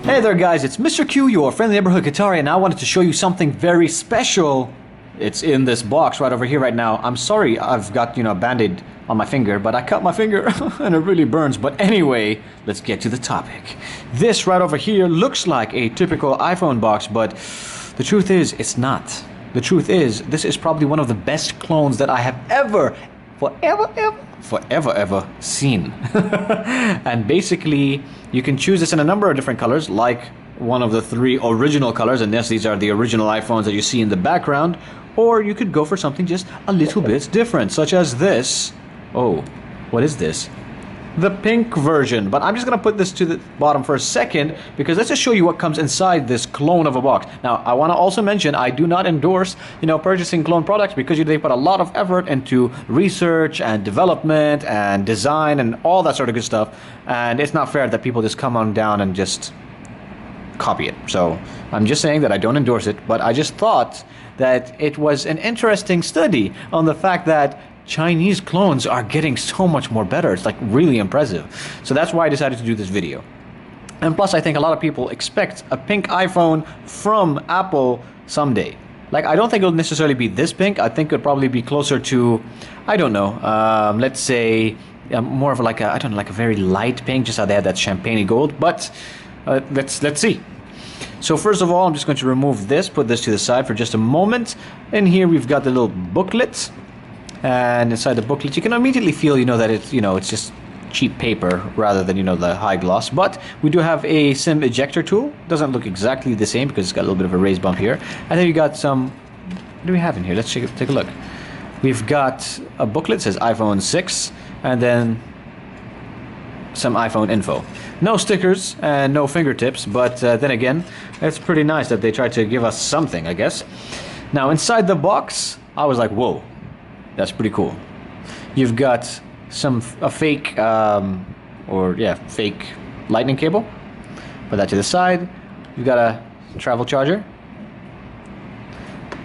Hey there guys, it's Mr. Q, your friendly neighborhood Qatari, and I wanted to show you something very special. It's in this box right over here right now. I'm sorry I've got, a band-aid on my finger, but I cut my finger and it really burns. But anyway, let's get to the topic. This right over here looks like a typical iPhone box, but the truth is, it's not. The truth is, this is probably one of the best clones that I have ever seen. And basically, you can choose this in a number of different colors, like one of the 3 original colors, and yes, these are the original iPhones that you see in the background, or you could go for something just a little bit different, such as this. Oh, what is this? The pink version. But I'm just gonna put this to the bottom for a second, because let's just show you what comes inside this clone of a box. Now, I want to also mention I do not endorse, purchasing clone products, because they put a lot of effort into research and development and design and all that sort of good stuff, and it's not fair that people just come on down and just copy it. So I'm just saying that I don't endorse it, but I just thought that it was an interesting study on the fact that Chinese clones are getting so much more better. It's like really impressive. So that's why I decided to do this video. And plus, I think a lot of people expect a pink iPhone from Apple someday. Like, I don't think it'll necessarily be this pink. I think it'll probably be closer to, I don't know, let's say more of like a, I don't know, like a very light pink, just how they had that champagne gold. But let's see. So first of all, I'm just going to remove this, put this to the side for just a moment. And here we've got the little booklet. And inside the booklet, you can immediately feel, that it's, it's just cheap paper rather than, the high gloss. But we do have a SIM ejector tool. Doesn't look exactly the same because it's got a little bit of a raised bump here. And then we got some, what do we have in here? Let's take a look. We've got a booklet, says iPhone 6, and then some iPhone info. No stickers and no fingertips, but then again, it's pretty nice that they tried to give us something, I guess. Now, inside the box, I was like, whoa. That's pretty cool. You've got a fake, fake lightning cable. Put that to the side. You've got a travel charger.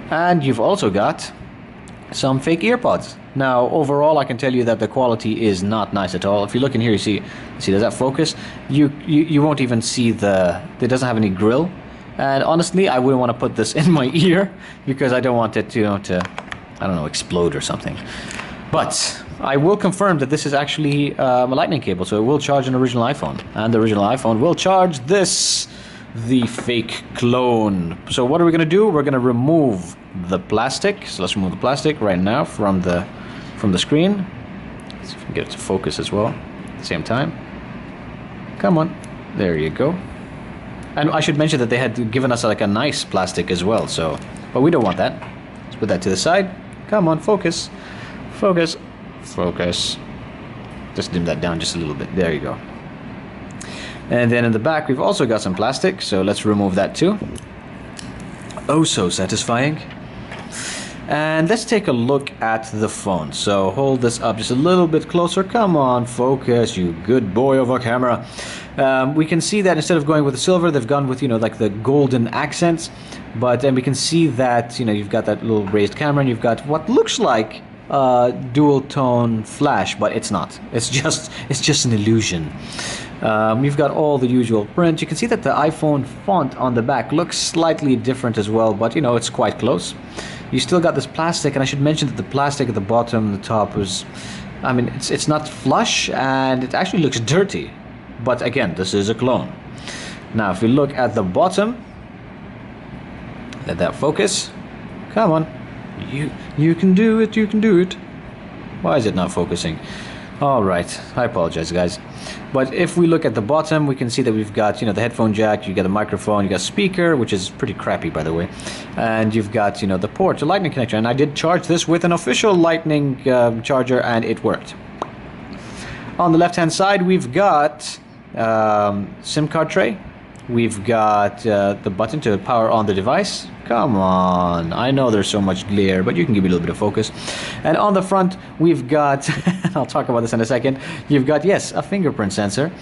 And you've also got some fake earpods. Now, overall, I can tell you that the quality is not nice at all. If you look in here, you see, does that focus? You won't even see it doesn't have any grill. And honestly, I wouldn't want to put this in my ear because I don't want it to I don't know, explode or something. But I will confirm that this is actually a lightning cable, so it will charge an original iPhone. And the original iPhone will charge this, the fake clone. So what are we going to do? We're going to remove the plastic. So let's remove the plastic right now from the screen. Let's see if we can get it to focus as well at the same time. Come on. There you go. And I should mention that they had given us like a nice plastic as well, so, but we don't want that. Let's put that to the side. Come on, focus. Focus. Focus. Just dim that down just a little bit. There you go. And then in the back, we've also got some plastic, so let's remove that too. Oh, so satisfying. And let's take a look at the phone. So hold this up just a little bit closer. Come on, focus, you good boy of a camera. We can see that instead of going with the silver, they've gone with, like the golden accents. But then we can see that, you've got that little raised camera, and you've got what looks like dual tone flash, but it's not. It's just an illusion. You've got all the usual print. You can see that the iPhone font on the back looks slightly different as well, but it's quite close. You still got this plastic, and I should mention that the plastic at the bottom and the top is, it's not flush, and it actually looks dirty. But again, this is a clone. Now, if we look at the bottom, let that focus. Come on. You can do it, you can do it. Why is it not focusing? Alright, I apologize guys. But if we look at the bottom, we can see that we've got, the headphone jack, you got a microphone, you got a speaker, which is pretty crappy by the way. And you've got, the port, the lightning connector. And I did charge this with an official lightning charger, and it worked. On the left hand side, we've got SIM card tray. We've got the button to power on the device. Come on, I know there's so much glare, but you can give me a little bit of focus. And on the front, we've got, I'll talk about this in a second, you've got, yes, a fingerprint sensor.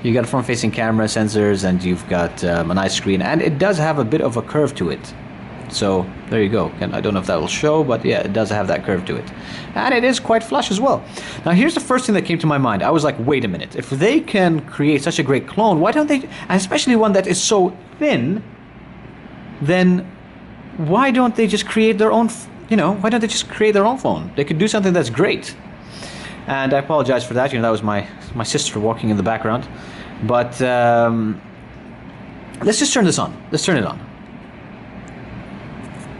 You've got front-facing camera sensors, and you've got a nice screen. And it does have a bit of a curve to it. So there you go. And I don't know if that will show, but yeah, it does have that curve to it. And it is quite flush as well. Now here's the first thing that came to my mind. I was like, wait a minute. If they can create such a great clone, why don't they, and especially one that is so thin, then why don't they just create their own, why don't they just create their own phone? They could do something that's great. And I apologize for that. That was my sister walking in the background. But let's just turn this on. Let's turn it on.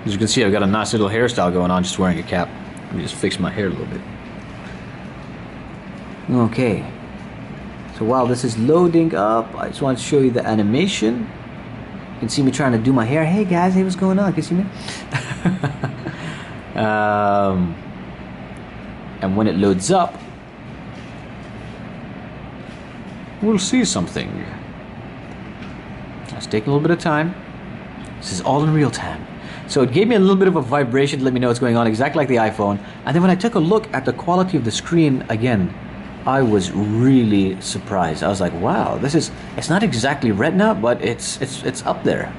As you can see, I've got a nice little hairstyle going on, just wearing a cap. Let me just fix my hair a little bit. Okay. So while this is loading up, I just want to show you the animation. You can see me trying to do my hair. Hey guys, hey, what's going on? Can you see me? And when it loads up, we'll see something. Let's take a little bit of time. This is all in real time. So it gave me a little bit of a vibration to let me know what's going on, exactly like the iPhone. And then when I took a look at the quality of the screen again, I was really surprised. I was like, wow, it's not exactly Retina, but it's up there.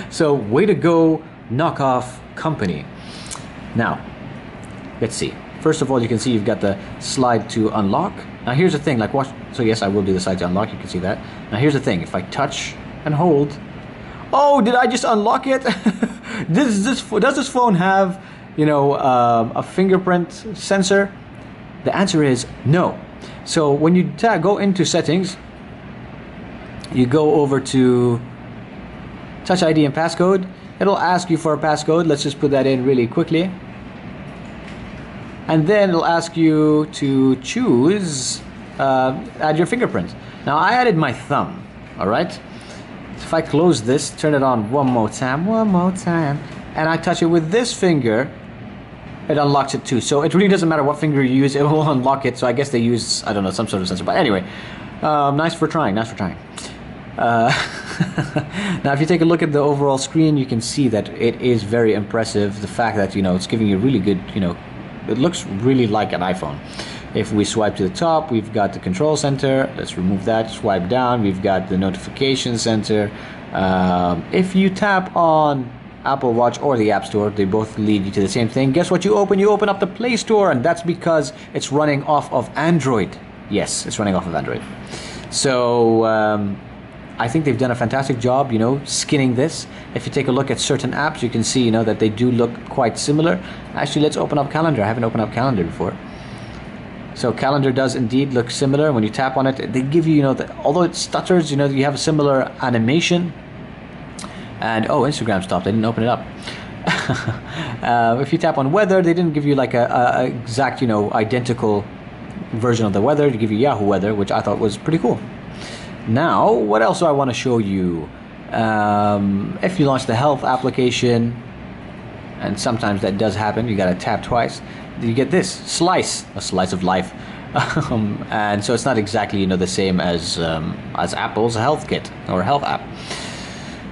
So way to go, knockoff company. Now, let's see. First of all, you can see you've got the slide to unlock. Now here's the thing, like watch. So yes, I will do the slide to unlock. You can see that. Now here's the thing. If I touch and hold, oh, did I just unlock it? Does this phone have, a fingerprint sensor? The answer is no. So when you go into settings, you go over to Touch ID and passcode. It'll ask you for a passcode. Let's just put that in really quickly. And then it'll ask you to choose, add your fingerprint. Now I added my thumb, all right? If I close this, turn it on one more time, and I touch it with this finger, it unlocks it too. So it really doesn't matter what finger you use, it will unlock it. So I guess they use, I don't know, some sort of sensor. But anyway, nice for trying. Now if you take a look at the overall screen, you can see that it is very impressive. The fact that, it's giving you really good, it looks really like an iPhone. If we swipe to the top, we've got the control center. Let's remove that. Swipe down, we've got the notification center. If you tap on Apple Watch or the App Store, they both lead you to the same thing. Guess what you open? You open up the Play Store, and that's because it's running off of Android. Yes, it's running off of Android. So I think they've done a fantastic job, skinning this. If you take a look at certain apps, you can see, that they do look quite similar. Actually, let's open up Calendar. I haven't opened up Calendar before. So Calendar does indeed look similar. When you tap on it, they give you, although it stutters, you have a similar animation. And oh, Instagram stopped. I didn't open it up. If you tap on weather, they didn't give you like a exact, identical version of the weather. They give you Yahoo weather, which I thought was pretty cool. Now, what else do I want to show you? If you launch the health application, and sometimes that does happen, you got to tap twice. You get this a slice of life, and so it's not exactly the same as Apple's Health Kit or Health app.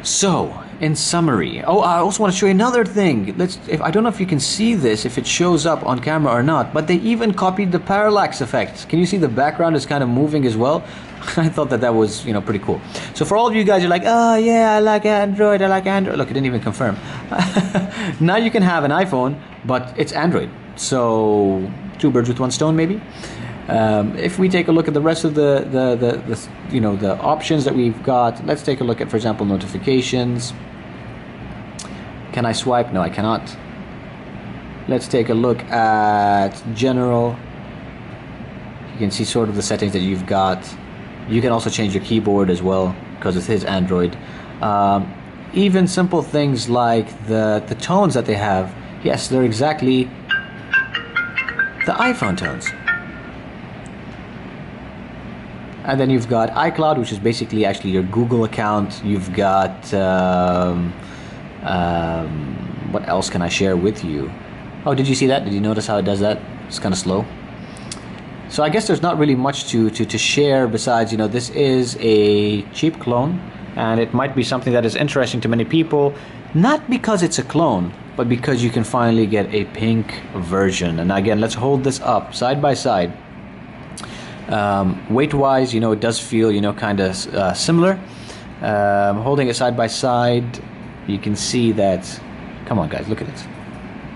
So in summary, oh, I also want to show you another thing. I don't know if you can see this, if it shows up on camera or not, but they even copied the parallax effect. Can you see the background is kind of moving as well? I thought that was pretty cool. So for all of you guys, you're like, oh yeah, I like Android. Look, it didn't even confirm. Now you can have an iPhone, but it's Android. So 2 birds with 1 stone, maybe. If we take a look at the rest of the options that we've got, let's take a look at, for example, notifications. Can I swipe? No, I cannot. Let's take a look at general. You can see sort of the settings that you've got. You can also change your keyboard as well because it is Android. Even simple things like the tones that they have. Yes, they're exactly the iPhone tones. And then you've got iCloud, which is basically actually your Google account. You've got what else can I share with you? Oh, did you see that? Did you notice how it does that? It's kind of slow. So I guess there's not really much to share besides, this is a cheap clone, and it might be something that is interesting to many people, not because it's a clone, but because you can finally get a pink version. And again, let's hold this up side by side. Weight-wise, it does feel, kind of similar. Holding it side by side, you can see that Come on, guys, look at it.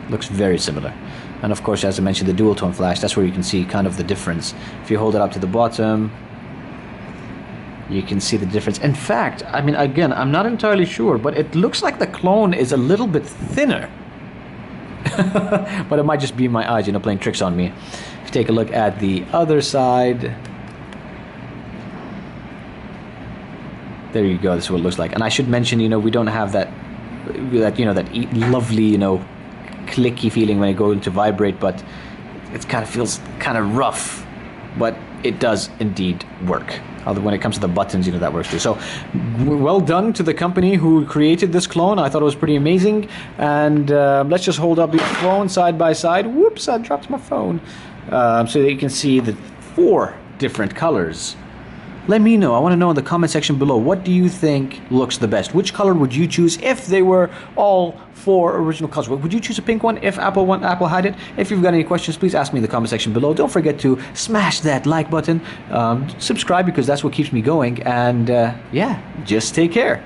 Looks very similar. And of course, as I mentioned, the dual tone flash, that's where you can see kind of the difference. If you hold it up to the bottom, you can see the difference. In fact, I mean, again, I'm not entirely sure, but it looks like the clone is a little bit thinner. But it might just be my eyes, you know, playing tricks on me. If you take a look at the other side, there you go. This is what it looks like. And I should mention, you know, we don't have that lovely, you know, clicky feeling when it goes into vibrate, but it kind of feels kind of rough, but it does indeed work. Although when it comes to the buttons, you know, that works too. So well done to the company who created this clone. I thought it was pretty amazing. And let's just hold up the phone side by side. Whoops, I dropped my phone. So that you can see the 4 different colors. Let me know. I want to know in the comment section below, what do you think looks the best? Which color would you choose if they were all 4 original colors? Would you choose a pink one if Apple had it? If you've got any questions, please ask me in the comment section below. Don't forget to smash that like button, subscribe because that's what keeps me going, and yeah, just take care.